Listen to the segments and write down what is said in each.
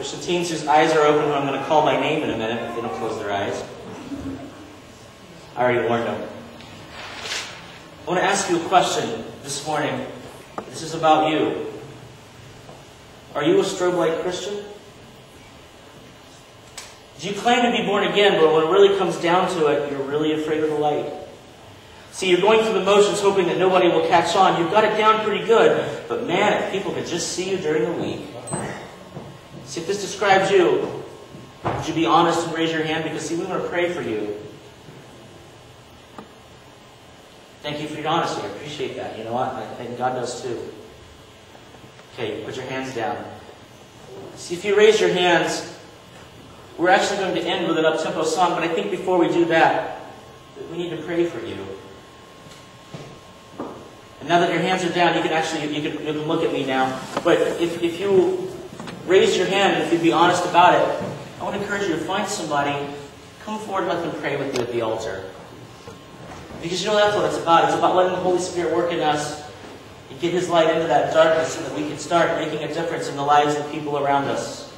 There's some teens whose eyes are open who I'm going to call by name in a minute if they don't close their eyes. I already warned them. I want to ask you a question this morning. This is about you. Are you a strobe light Christian? Do you claim to be born again, but when it really comes down to it, you're really afraid of the light? See, you're going through the motions hoping that nobody will catch on. You've got it down pretty good, but man, if people could just see you during the week. See, if this describes you, would you be honest and raise your hand? Because see, we want to pray for you. Thank you for your honesty. I appreciate that. You know what? And God does too. Okay, put your hands down. See, if you raise your hands, we're actually going to end with an up-tempo song, but I think before we do that, we need to pray for you. And now that your hands are down, you can look at me now. But if you raise your hand and if you'd be honest about it, I want to encourage you to find somebody, come forward and let them pray with you at the altar. Because you know that's what it's about. It's about letting the Holy Spirit work in us and get His light into that darkness so that we can start making a difference in the lives of the people around us.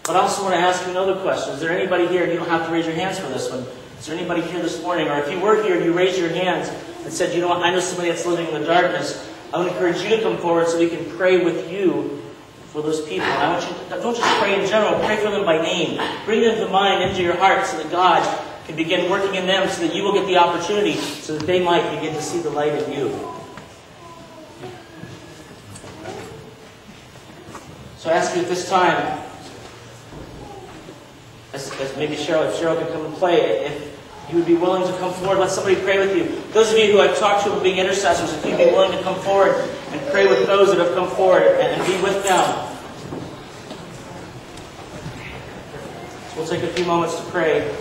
But I also want to ask you another question. Is there anybody here, and you don't have to raise your hands for this one, is there anybody here this morning, or if you were here and you raised your hands and said, you know what, I know somebody that's living in the darkness, I would encourage you to come forward so we can pray with you for those people. And I want you to, don't just pray in general, pray for them by name. Bring them to mind, into your heart, so that God can begin working in them, so that you will get the opportunity, so that they might begin to see the light in you. So I ask you at this time, as maybe if Cheryl could come and play, if you would be willing to come forward, let somebody pray with you. Those of you who I've talked to about being intercessors, if you'd be willing to come forward and pray with those that have come forward and be with them. So we'll take a few moments to pray.